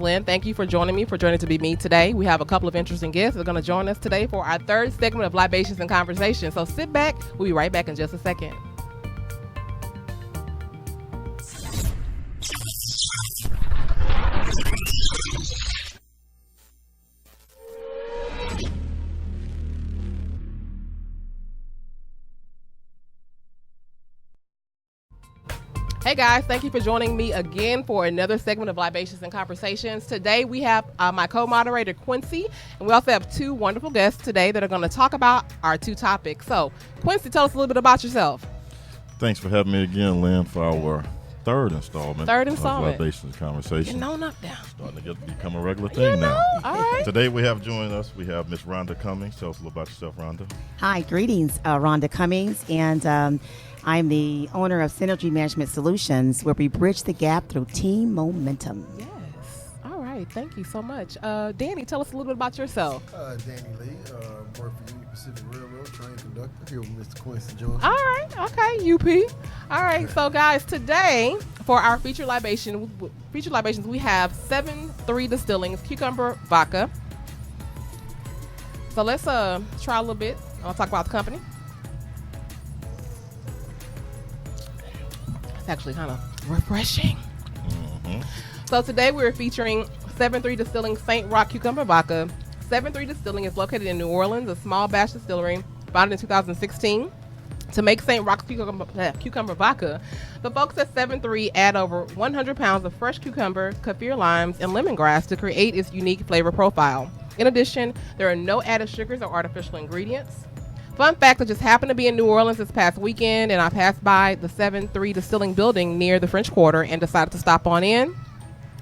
Lynn, thank you for joining to be me today. We have a couple of interesting guests that are going to join us today for our third segment of Libations and Conversations. So sit back. We'll be right back in just a second. Hey guys, thank you for joining me again for another segment of Libations and Conversations. Today we have my co-moderator Quincy, and we also have two wonderful guests today that are going to talk about our two topics. So Quincy, tell us a little bit about yourself. Thanks for having me again, Lynn, for our third installment of Libations and Conversations. Getting on up now. Starting to become a regular thing now. All right. Today we have joined us, we have Miss Rhonda Cummings. Tell us a little about yourself, Rhonda. Hi, greetings, Rhonda Cummings, and I'm the owner of Synergy Management Solutions, where we bridge the gap through team momentum. Yes. All right. Thank you so much. Danny, tell us a little bit about yourself. Danny Lee, work for Union Pacific Railroad, train conductor, here with Mr. Quincy Johnson. All right. Okay, UP. All right. So, guys, today for our featured libations, we have 7-3 Distilling's Cucumber Vodka. So let's try a little bit. I'll talk about the company. It's actually kind of refreshing. Mm-hmm. So today we're featuring 7-3 Distilling St. Rock Cucumber Vodka. 7-3 Distilling is located in New Orleans, a small batch distillery founded in 2016. To make St. Rock's cucumber vodka, the folks at 7-3 add over 100 pounds of fresh cucumber, kaffir limes, and lemongrass to create its unique flavor profile. In addition, there are no added sugars or artificial ingredients. Fun fact, I just happened to be in New Orleans this past weekend, and I passed by the 7-3 Distilling building near the French Quarter and decided to stop on in.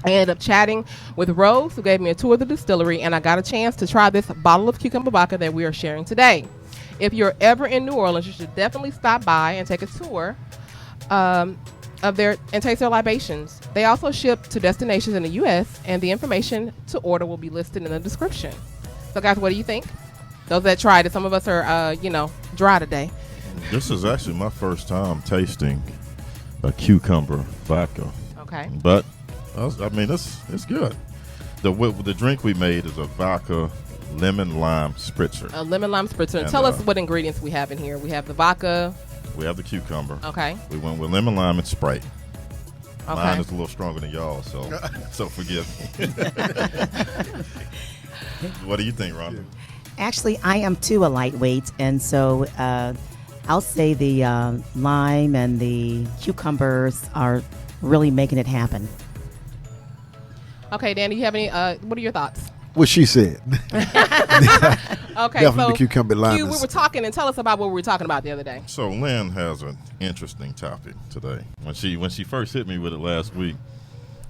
I ended up chatting with Rose, who gave me a tour of the distillery, and I got a chance to try this bottle of cucumber vodka that we are sharing today. If you're ever in New Orleans, you should definitely stop by and take a tour of their and taste their libations. They also ship to destinations in the U.S., and the information to order will be listed in the description. So, guys, what do you think? Those that tried it, some of us are, dry today. This is actually my first time tasting a cucumber vodka. Okay. But, it's good. The drink we made is a vodka lemon lime spritzer. A lemon lime spritzer. And, tell us what ingredients we have in here. We have the vodka. We have the cucumber. Okay. We went with lemon lime and Sprite. Okay. Mine is a little stronger than y'all, so forgive me. What do you think, Rhonda? Actually, I am too a lightweight, and so I'll say the lime and the cucumbers are really making it happen. Okay, Danny, you have any? What are your thoughts? What she said. Okay, Definitely so the cucumber lime we were talking, and tell us about what we were talking about the other day. So Lynn has an interesting topic today. When she first hit me with it last week,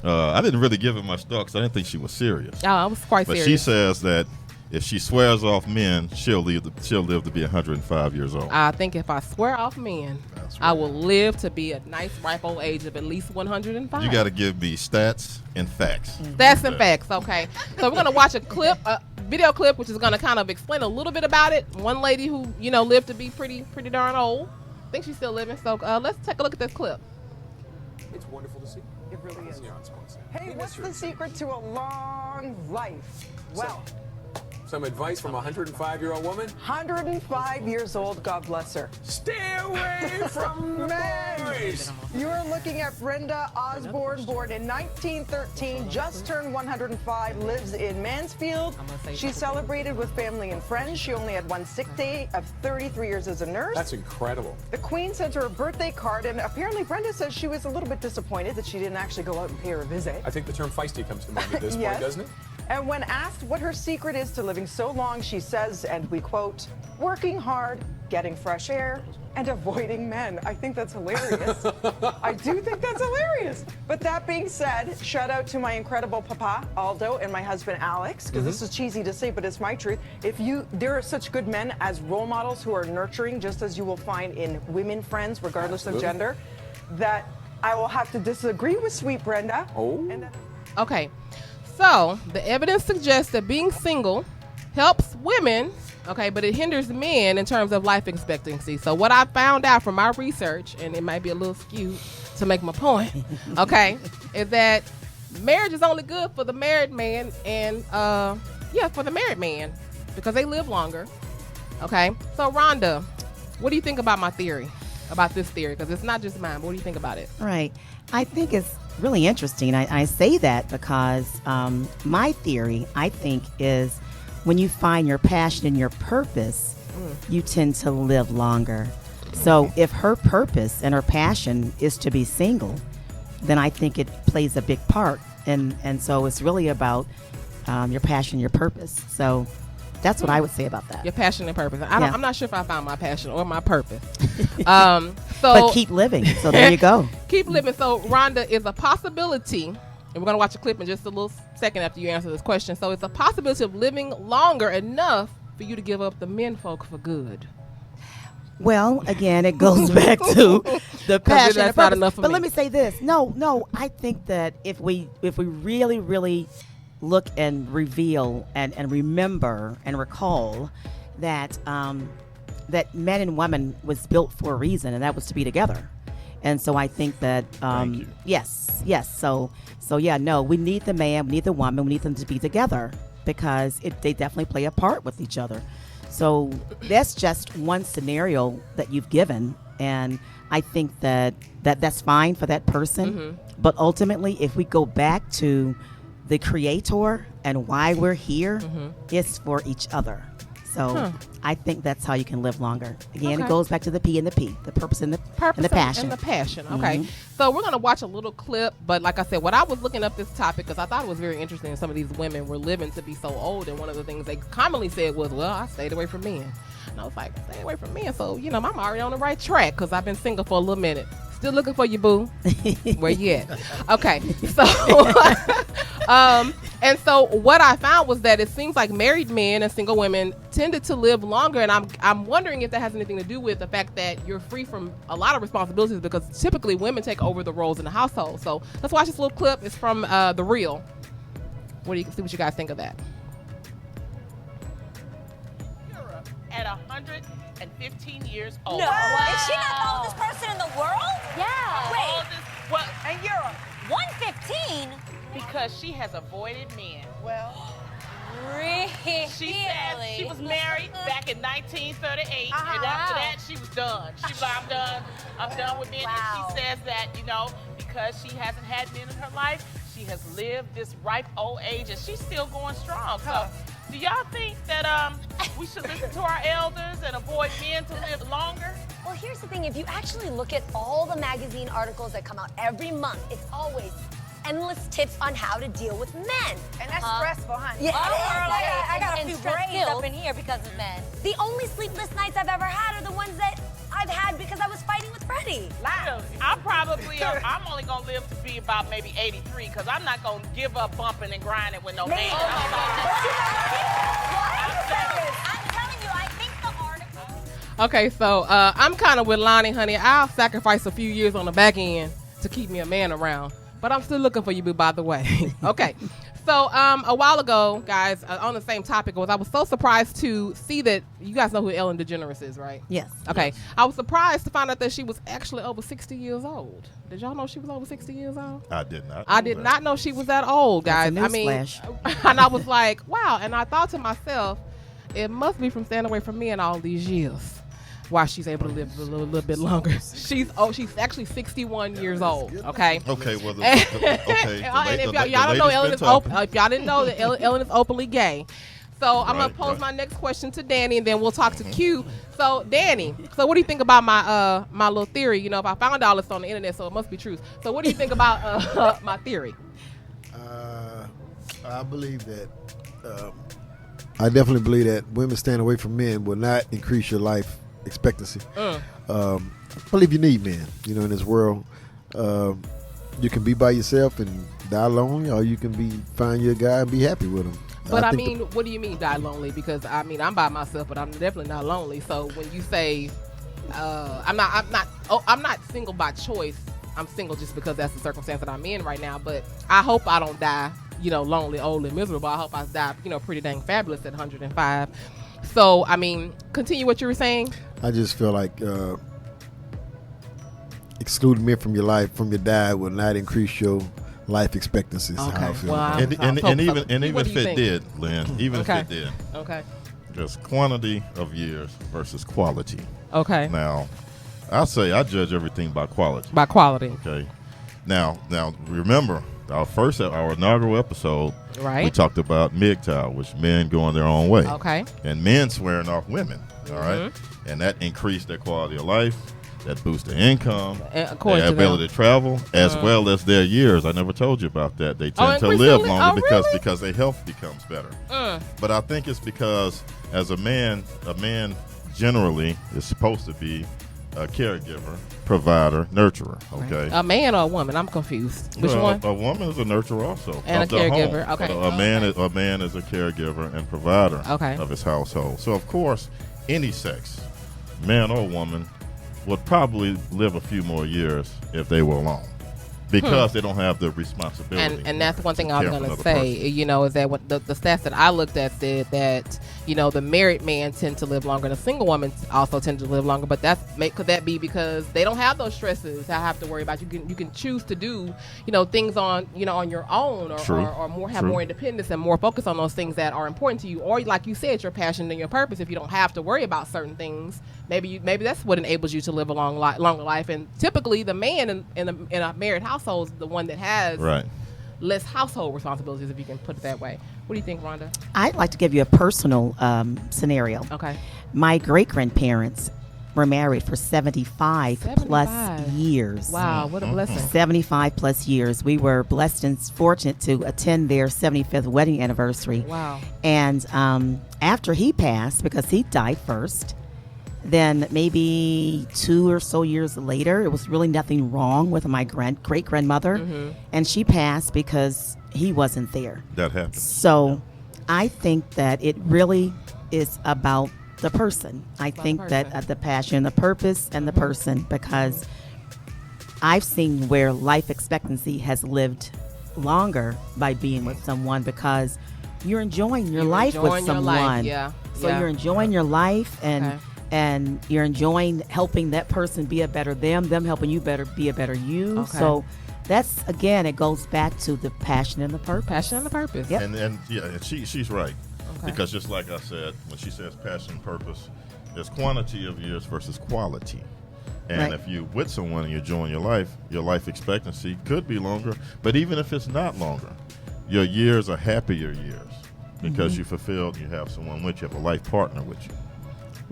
I didn't really give it much thought because I didn't think she was serious. Oh, I was quite But serious. she says that if she swears off men, she'll live to be 105 years old. I think if I swear off men, That's I right. will live to be a nice, ripe old age of at least 105. You got to give me stats and facts. That's in facts, okay. So we're going to watch a video clip, which is going to kind of explain a little bit about it. One lady who, lived to be pretty darn old. I think she's still living. So let's take a look at this clip. It's wonderful to see. It really is. Yeah, it's awesome. Hey, what's the secret to a long life? Well, Some advice from a 105-year-old woman? 105 years old, God bless her. Stay away from the boys. You're looking at Brenda Osborne, born in 1913, just turned 105, lives in Mansfield. She celebrated with family and friends. She only had one sick day of 33 years as a nurse. That's incredible. The Queen sent her a birthday card, and apparently Brenda says she was a little bit disappointed that she didn't actually go out and pay her a visit. I think the term feisty comes to mind at this Yes. point, doesn't it? And when asked what her secret is to living so long, she says, and we quote, working hard, getting fresh air, and avoiding men. I think that's hilarious. I do think that's hilarious. But that being said, shout out to my incredible papa, Aldo, and my husband, Alex, because this is cheesy to say, but it's my truth. There are such good men as role models who are nurturing, just as you will find in women friends, regardless of gender, that I will have to disagree with sweet Brenda. Oh. And then Okay, so the evidence suggests that being single helps women, okay, but it hinders men in terms of life expectancy. So what I found out from my research, and it might be a little skewed to make my point, okay, is that marriage is only good for the married man and for the married man because they live longer. Okay, so Rhonda, what do you think about my theory? About this theory, because it's not just mine, but what do you think about it? Right. I think it's really interesting. I say that because my theory, I think, is when you find your passion and your purpose, you tend to live longer. So if her purpose and her passion is to be single, then I think it plays a big part. And so it's really about your passion, your purpose. So that's what I would say about that. Your passion and purpose. I'm not sure if I found my passion or my purpose. But keep living. So there you go. Keep living. So Rhonda, is a possibility, and we're going to watch a clip in just a little second after you answer this question. So it's a possibility of living longer enough for you to give up the men folk for good. Well, again, it goes back to the passion. That's not enough for but me. let me say this. No, I think that if we really, really look and reveal and remember and recall that that men and women was built for a reason, and that was to be together. And so I think that yes. So yeah, no, we need the man, we need the woman, we need them to be together because they definitely play a part with each other. So that's just one scenario that you've given, and I think that's fine for that person. Mm-hmm. But ultimately, if we go back to the creator and why we're here, it's for each other. So I think that's how you can live longer. Again, it goes back to the P and the P, the purpose and the passion. And the passion. Okay. So we're going to watch a little clip. But like I said, when I was looking up this topic, because I thought it was very interesting, some of these women were living to be so old. And one of the things they commonly said was, well, I stayed away from men. And I was like, stay away from men. So, I'm already on the right track because I've been single for a little minute. Still looking for you, boo. Where you at? Okay. So, and so what I found was that it seems like married men and single women tended to live longer. And I'm wondering if that has anything to do with the fact that you're free from a lot of responsibilities because typically women take over the roles in the household. So let's watch this little clip. It's from The Real. See what you guys think of that. At 115 years old. No. Is she not the oldest person in the world? Yeah. Wait. And you're 115? Because she has avoided men. Well, really? She said she was married back in 1938, and after that she was done. She was like, I'm done with men. Wow. And she says that, because she hasn't had men in her life, she has lived this ripe old age, and she's still going strong. So, do y'all think that we should listen to our elders and avoid men to live longer? Well, here's the thing. If you actually look at all the magazine articles that come out every month, it's always endless tips on how to deal with men. And that's stressful, honey. Yeah, I got a few braids up up in here because of men. The only sleepless nights I've ever had are the ones that I've had because I was fighting with Freddie. I'm only going to live to be about maybe 83 because I'm not going to give up bumping and grinding with no man. I'm telling you, I think the article... Okay, so I'm kind of with Lonnie, honey. I'll sacrifice a few years on the back end to keep me a man around. But I'm still looking for you, boo, by the way. Okay. So a while ago, guys, on the same topic, I was so surprised to see that you guys know who Ellen DeGeneres is, right? Yes. Okay. Yes. I was surprised to find out that she was actually over 60 years old. Did y'all know she was over 60 years old? I did not. I did not know she was that old, guys. That's a newsflash. And I was like, wow. And I thought to myself, it must be from staying away from men all these years. Why she's able to live a little bit longer. She's actually 61 years old. Okay. Okay. Well, And if y'all don't know, if y'all didn't know that Ellen is openly gay. So I'm gonna pose my next question to Danny, and then we'll talk to Q. So Danny, what do you think about my little theory? If I found all this on the internet, so it must be true. So what do you think about my theory? I believe that. I definitely believe that women staying away from men will not increase your life expectancy. I believe you need men, in this world. You can be by yourself and die lonely, or you can find your guy and be happy with him. But what do you mean die lonely? Because I'm by myself, but I'm definitely not lonely. So when you say I'm not single by choice, I'm single just because that's the circumstance that I'm in right now. But I hope I don't die, lonely, old, and miserable. I hope I die, pretty dang fabulous at 105. So, continue what you were saying. I just feel like excluding men from your life, from your diet, will not increase your life expectancy. Is how I feel. Well, about it. And even What if do you it think? did, Lynn, even Okay. if it did, Okay. just quantity of years versus quality. Okay. Now, I say I judge everything by quality. By quality. Okay. Now remember our inaugural episode. Right. We talked about MGTOW, which men going their own way. Okay. And men swearing off women. All right. And that increased their quality of life. That boosts their income, according their to ability them. to travel, as well as their years. I never told you about that. They tend to increase live their longer really? because their health becomes better. But I think it's because as a man generally is supposed to be a caregiver, provider, nurturer. Okay. A man or a woman? I'm confused. Which Well, one? A woman is a nurturer also. And of a the caregiver. home. Okay. But a man is a caregiver and provider Okay. of his household. So of course, any sex, man or woman, would probably live a few more years if they were alone, because they don't have the responsibility. And that's one thing I was care for going to another say, person. is that what the stats that I looked at said that, the married man tend to live longer. The single women also tend to live longer, but could that be because they don't have those stresses I have to worry about? You can choose to do, things on your own, or more have True. more independence and more focus on those things that are important to you, or like you said, your passion and your purpose. If you don't have to worry about certain things, maybe that's what enables you to live a longer life. And typically, the man in a married household is the one that has less household responsibilities, if you can put it that way. What do you think, Rhonda? I'd like to give you a personal scenario. Okay. My great-grandparents were married for 75 plus 75. years. Wow, what a blessing. 75 plus years. We were blessed and fortunate to attend their 75th wedding anniversary. Wow. And after he passed, because he died first, then maybe 2 or so years later, it was really nothing wrong with my great-grandmother. And she passed because he wasn't there. That happens. So I think that it really is about the person. I think that the passion, the purpose, and the person, because I've seen where life expectancy has lived longer by being with someone, because you're enjoying your life with someone. So you're enjoying your life, and you're enjoying helping that person be a better them helping you be a better you. So that's, again, it goes back to the passion and the purpose. Passion and the purpose. Yep. And she's right. Because just like I said, when she says passion and purpose, there's quantity of years versus quality. And if you're with someone and you're enjoying your life expectancy could be longer. But even if it's not longer, your years are happier years because you have someone with you, have a life partner with you.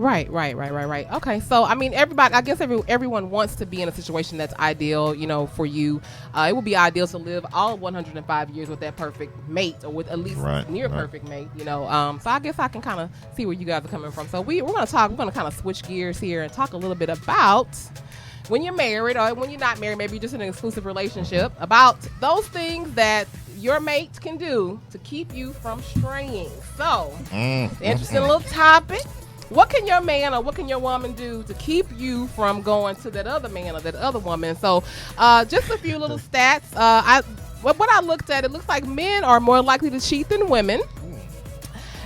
Right. Okay, so I mean, everyone wants to be in a situation that's ideal, for you. It would be ideal to live all 105 years with that perfect mate, or with at least near perfect mate, So I guess I can kind of see where you guys are coming from. So we're going to kind of switch gears here and talk a little bit about when you're married, or when you're not married, maybe you're just in an exclusive relationship, about those things that your mate can do to keep you from straying. So, interesting little topic. What can your man or what can your woman do to keep you from going to that other man or that other woman? So, just a few little stats. What I looked at, it looks like men are more likely to cheat than women.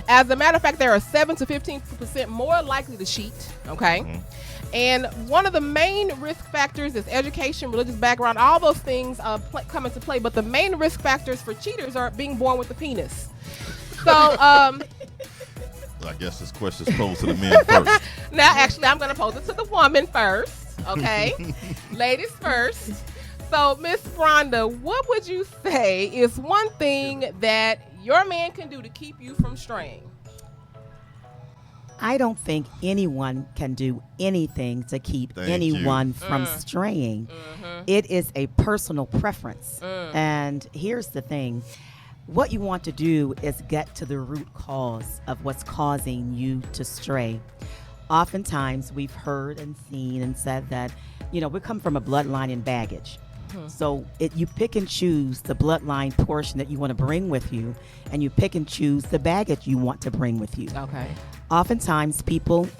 As a matter of fact, they are 7 to 15% more likely to cheat. Okay. And one of the main risk factors is education, religious background, all those things come into play. But the main risk factors for cheaters are being born with a penis. So, I guess this question is posed to the men first. Now, actually, I'm going to pose it to the woman first, okay? Ladies first. So, Miss Rhonda, what would you say is one thing that your man can do to keep you from straying? I don't think anyone can do anything to keep anyone from straying. It is a personal preference. And here's the thing. What you want to do is get to the root cause of what's causing you to stray. Oftentimes, we've heard and seen and said that, we come from a bloodline and baggage. So you pick and choose the bloodline portion that you want to bring with you, and you pick and choose the baggage you want to bring with you. Okay. Oftentimes,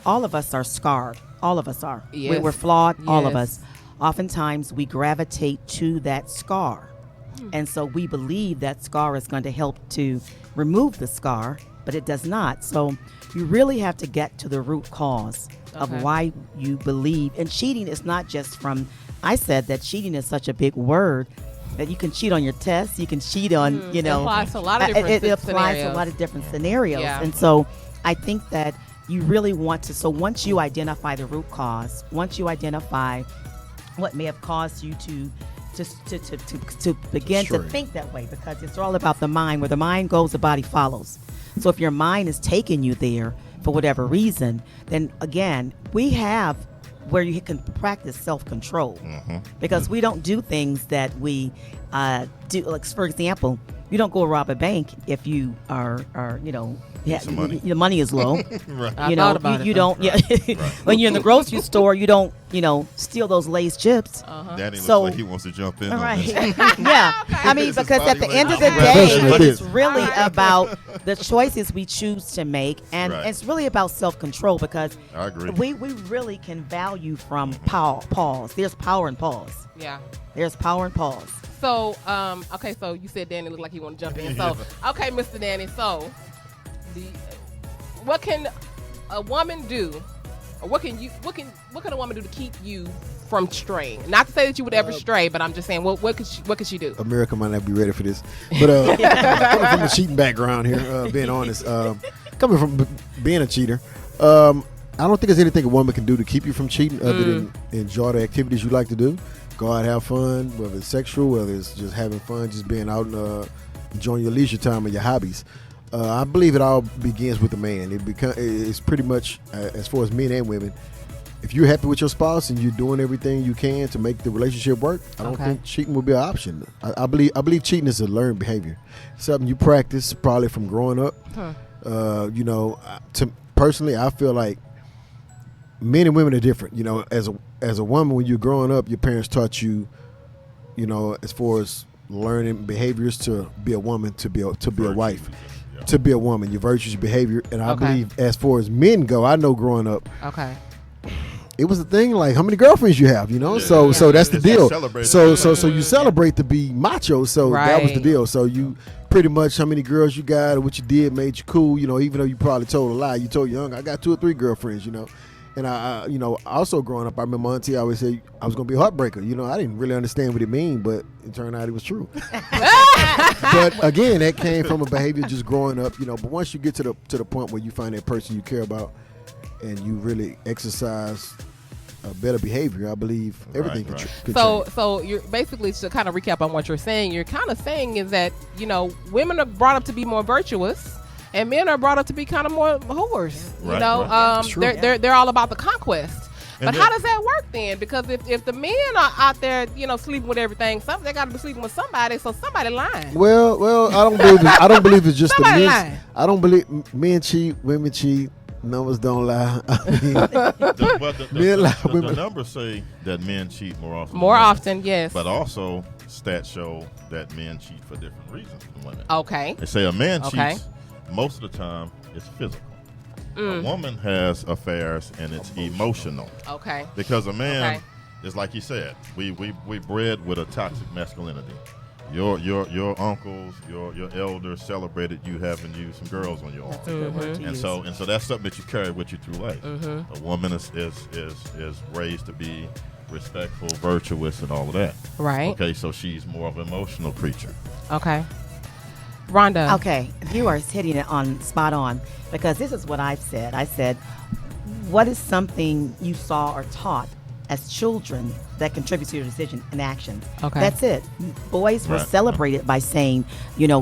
all of us are scarred. All of us are. Yes. We're flawed, all of Yes. us. Oftentimes, we gravitate to that scar. And so we believe that scar is going to help to remove the scar, but it does not. So you really have to get to the root cause of why you believe. And cheating is not just from, I said that cheating is such a big word. that you can cheat on your tests, you can cheat on, It applies to a lot of different it applies to scenarios. a lot of different scenarios. Yeah. And so I think that you really want to, so once you identify the root cause, once you identify what may have caused you to begin to Stray. think that way, because it's all about the mind. Where the mind goes, the body follows. So if your mind is taking you there for whatever reason, then again, we have where you can practice self-control, because we don't do things that we do. Like, for example, you don't go rob a bank if you are some money. your money is low. Right. I thought about it, you though. don't. Yeah. When you're in the grocery store, you don't steal those Lay's chips. Danny looks So- like he wants to jump in. All on right. this. Yeah. I mean, This is because at body the end of the language. day, Right. it's really about the choices we choose to make, and Right. it's really about self-control, because I agree. we really can value from pause. There's power in pause. Yeah. There's power in pause. So, okay, so you said Danny looked like he want to jump in. So, okay, Mr. Danny, so what can a woman do, or what can a woman do to keep you from straying? Not to say that you would ever stray, but I'm just saying, what could she do? America might not be ready for this, but coming from a cheating background here, being honest, coming from being a cheater, I don't think there's anything a woman can do to keep you from cheating other than enjoy the activities you like to do. Go out, have fun, whether it's sexual, whether it's just having fun, just being out and enjoying your leisure time and your hobbies. I believe it all begins with the man. It's pretty much, as far as men and women, if you're happy with your spouse and you're doing everything you can to make the relationship work, I don't think cheating would be an option. I believe cheating is a learned behavior, something you practice probably from growing up. Personally, I feel like men and women are different. As a woman, when you're growing up, your parents taught you, as far as learning behaviors to be a woman, to be a wife, to be a woman, your virtues, your behavior. And I believe, as far as men go, I know growing up, it was a thing like how many girlfriends you have, So that's the deal. So you celebrate to be macho. So that was the deal. So you pretty much how many girls you got or what you did made you cool. Even though you probably told a lie, you told young, I got 2 or 3 girlfriends. And I also growing up, I remember my auntie always say I was gonna be a heartbreaker. I didn't really understand what it mean, but it turned out it was true. But again, that came from a behavior just growing up. But once you get to the point where you find that person you care about, and you really exercise a better behavior, I believe everything could change. So you're basically, to kind of recap on what you're saying, you're kind of saying is that women are brought up to be more virtuous. And men are brought up to be kind of more whores, They're all about the conquest. But how does that work then? Because if the men are out there, sleeping with everything, they got to be sleeping with somebody. So somebody lying. Well, I don't believe it's just the Somebody men. lying. I don't believe men cheat, women cheat, numbers don't lie. I mean, men lie, The women. numbers say that men cheat more often. More than women. often, yes. But also, stats show that men cheat for different reasons than women. Okay. They say a man Okay. cheats most of the time it's physical. A woman has affairs and it's emotional. Okay. Because a man Okay. is like you said, we bred with a toxic masculinity. Your uncles, your elders celebrated you having some girls on your arm. And so that's something that you carry with you through life. A woman is raised to be respectful, virtuous, and all of that. Right. Okay, so she's more of an emotional creature. Okay. Rhonda. Okay, you are hitting it on spot on, because this is what I've said. I said, what is something you saw or taught as children that contributes to your decision and actions? Okay. That's it. Boys were Right. celebrated by saying,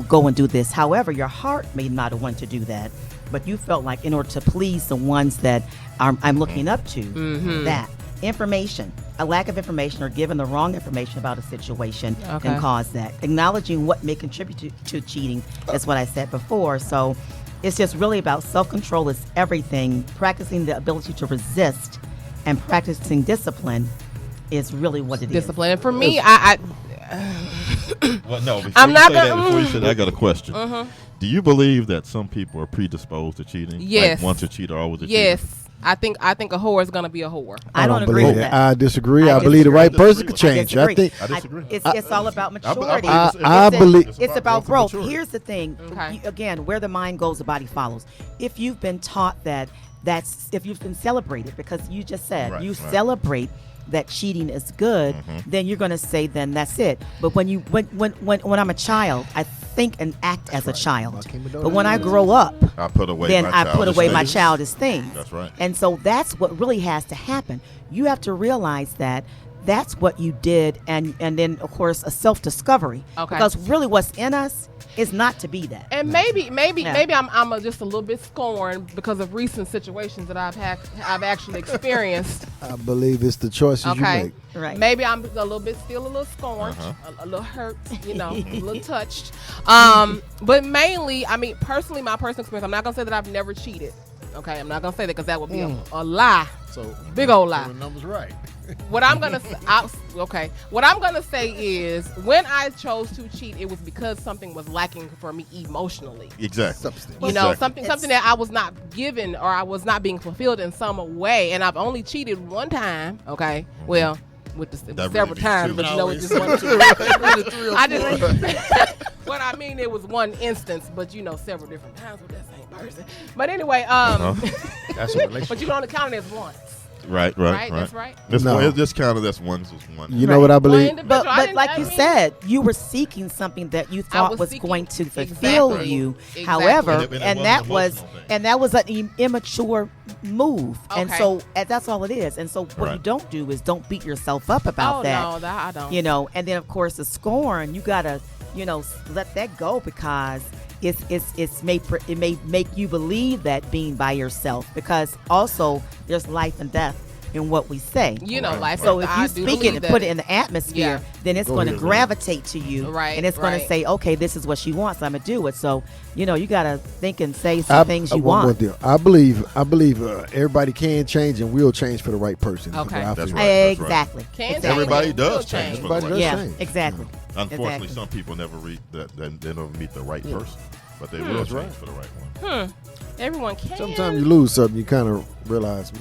go and do this. However, your heart may not want to do that, but you felt like in order to please the ones that I'm looking up to, that information, a lack of information or given the wrong information about a situation can cause that. Acknowledging what may contribute to cheating is what I said before. So it's just really about self-control is everything. Practicing the ability to resist and practicing discipline is really what it is. Discipline. And for me, Well, no, before I'm you not say that, gonna- before you say that, I got a question. Do you believe that some people are predisposed to cheating? Yes. Like once a cheater, always a cheater? yes. I think a whore is going to be a whore. I don't agree believe with that. I disagree. I I believe the right disagree. person could change. I think I disagree. It's all about maturity. I It's believe- it's about growth growth. and maturity. Here's the thing. Okay. Again, where the mind goes, the body follows. If you've been taught if you've been celebrated, because you just said Right, you right. celebrate that cheating is good, then you're going to say then that's it. But when I'm a child, I think and act as a child. But when I grow up, I put away then my I put away my things. childish things. That's right. And so that's what really has to happen. You have to realize that that's what you did, and then of course a self-discovery. Okay. Because really, what's in us is not to be that. And maybe Yeah. I'm just a little bit scorned because of recent situations that I've actually experienced. I believe it's the choices you Okay. make. Right. Maybe I'm a little scorned, a little hurt, a little touched. But mainly, I mean, personally, my personal experience, I'm not going to say that I've never cheated. Okay, I'm not going to say that because that would be a lie. So Big old lie. The numbers right. What I'm gonna what I'm gonna say is when I chose to cheat, it was because something was lacking for me emotionally. Exactly. Substance. You know, Exactly. something that I was not given or I was not being fulfilled in some way, and I've only cheated one time. Okay, well, with That several really times, means but two. you know, it just one. I just what I mean, it was one instance, but you know, several different times with that same person. But anyway, That's a relationship. but you can only count it as once. Right. That's right. It's No. one, it's just kind of that's one. Just one. You know what I believe? One individual. I But didn't- like I you mean- said, you were seeking something that you thought was was seeking- going to fulfill Exactly. you. Exactly. However, And it wasn't and an that was emotional thing. and that was an immature move. And Okay. so that's all it is. And so what you Right. don't do is don't beat yourself up about Oh that. no, that I don't. You know, and then of course the scorn, you gotta, let that go because it may make you believe that being by yourself, because also there's life and death in what we say. You know, life. So if I you do speak it believe and that. put it in the atmosphere, Yeah. then it's Go going to ahead, gravitate to you, Right, and it's going right. to say, okay, this is what she wants, I'm gonna do it. So you got to think and say some things you one more want. deal. I believe everybody can change and will change for the right person. is Okay. what I That's feel. right. That's right. Exactly. Can Exactly. Everybody Will does change. change for the Everybody right does Yeah, change. exactly. Unfortunately, Exactly. some people never they never meet the right person, but they will That's change right. for the right one. Everyone can. Sometimes you lose something, you kind of realize.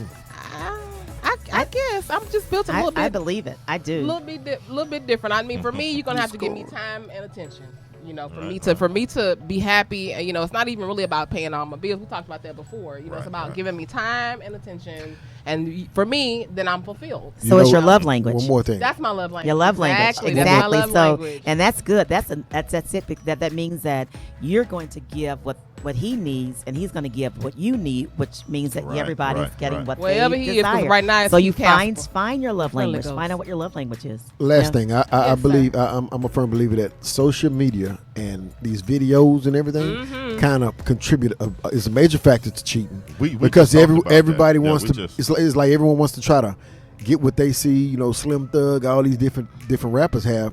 I guess I'm just built a little I bit, believe it. I do. little bit different. I mean, for me, you're gonna have to give me time and attention. Right, For me to be happy, and it's not even really about paying all my bills. We talked about that before. It's Right, about right. giving me time and attention, and for me, then I'm fulfilled. So it's your love language. One more thing. That's my love language. Your love language, Exactly. exactly. That's my love So, language. and that's good. That's it. That means that you're going to give what he needs, and he's going to give what you need, which means that Right, everybody's right, getting right. what Wherever they he is, 'cause desire. right now it's so you Keith Casper. find your love Holy language. Ghost. Find out what your love language is. Last Yeah. thing, I Yes, believe I'm a firm believer that social media and these videos and everything kind of contribute. Is a major factor to cheating. We because just talked about everybody that. Yeah, wants we to. just- It's like everyone wants to try to get what they see. Slim Thug, all these different rappers have,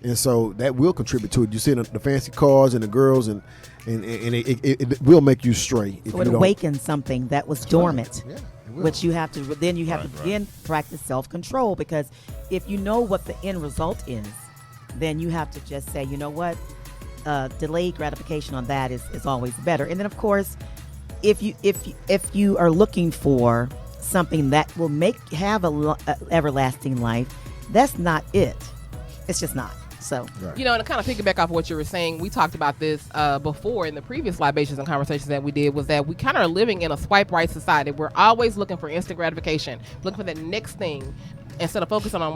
and so that will contribute to it. You see the fancy cars and the girls, and it will make you stray if So it you don't. awakens something that was dormant. Yeah, it will. Which you have to then Right. practice self-control, because if you know what the end result is, then you have to just say, you know what, delayed gratification on that is always better. And then of course, if you are looking for something that will have a everlasting life, that's not it. It's just not. So Right. And to kind of piggyback off what you were saying, we talked about this before in the previous Libations and Conversations that we did, was that we kind of are living in a swipe right society. We're always looking for instant gratification, looking for that next thing, instead of focusing on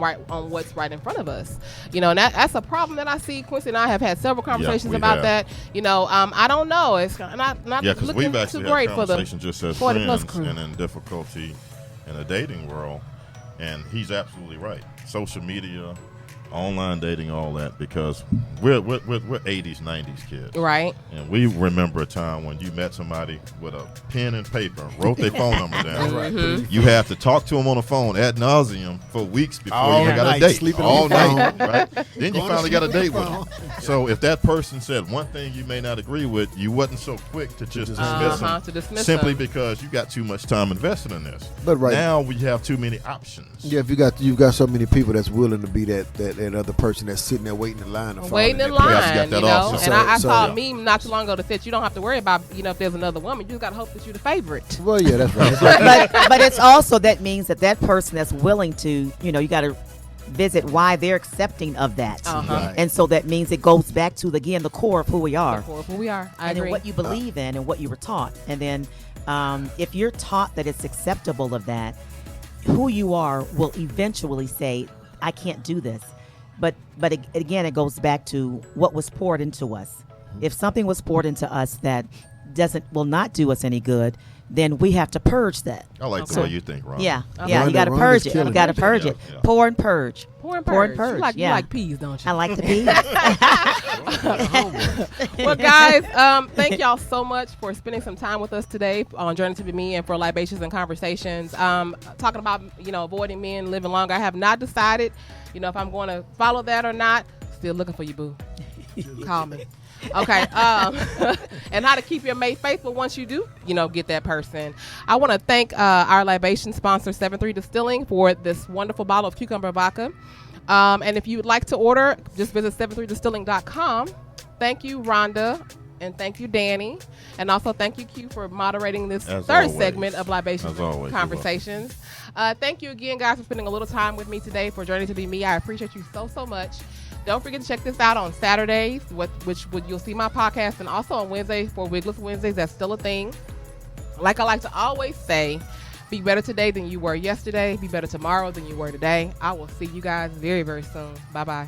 what's right in front of us. And that's a problem that I see. Quincy and I have had several conversations we about have. that. I don't know. It's not Yeah, because looking we've too actually great had for the conversations just as 40+ friends crew. and in difficulty in the dating world, and he's absolutely right. Social media, online dating, all that, because we're 80s, 90s kids. Right. And we remember a time when you met somebody with a pen and paper, wrote their phone number down. Mm-hmm. You have to talk to them on the phone ad nauseum for weeks before All you got night, a date. sleeping All on the night, phone. right? Then you Going to finally got a sleep date with on them. the phone. So if that person said one thing you may not agree with, you wasn't so quick to just dismiss them, to dismiss simply them. because you got too much time invested in this. But right now we have too many options. Yeah, if you've got so many people that's willing to be that other person that's sitting there waiting in line to fall Waiting in in that place. got line, that option. and I So- saw so- a meme not too long ago that said you don't have to worry about, if there's another woman. You just got to hope that you're the favorite. Well, yeah, that's right. but it's also, that means that person that's willing to, you got to visit why they're accepting of that. Uh-huh. Right. And so that means it goes back to, again, the core of who we are. Who we are. I And agree. then what you believe in and what you were taught. And then if you're taught that it's acceptable of that, who you are will eventually say, I can't do this. But again, it goes back to what was poured into us. If something was poured into us that will not do us any good, then we have to purge that. I like the way you think, Ron. Yeah, Rhonda- you got to Rhonda's purge it. killing You got to it. purge it. Yeah. Pour and purge. Pour and Pour purge. and purge. You like peas, don't you? I like the peas. Well, guys, thank y'all so much for spending some time with us today on Journey to Be Me and for Libations and Conversations. Talking about, avoiding men, living longer. I have not decided, if I'm going to follow that or not. Still looking for you, boo. Call me. Okay. And how to keep your mate faithful once you do, get that person. I want to thank our libation sponsor, 7-3 Distilling, for this wonderful bottle of cucumber vodka. And if you would like to order, just visit 73distilling.com. Thank you, Rhonda, and thank you, Danny. And also thank you, Q, for moderating this As third always. segment of Libations As always, and you're Conversations. Thank you again, guys, for spending a little time with me today for Journey to Be Me. I appreciate you so, so much. Don't forget to check this out on Saturdays, which you'll see my podcast, and also on Wednesdays for Wigless Wednesdays. That's still a thing. Like I like to always say, be better today than you were yesterday. Be better tomorrow than you were today. I will see you guys very, very soon. Bye-bye.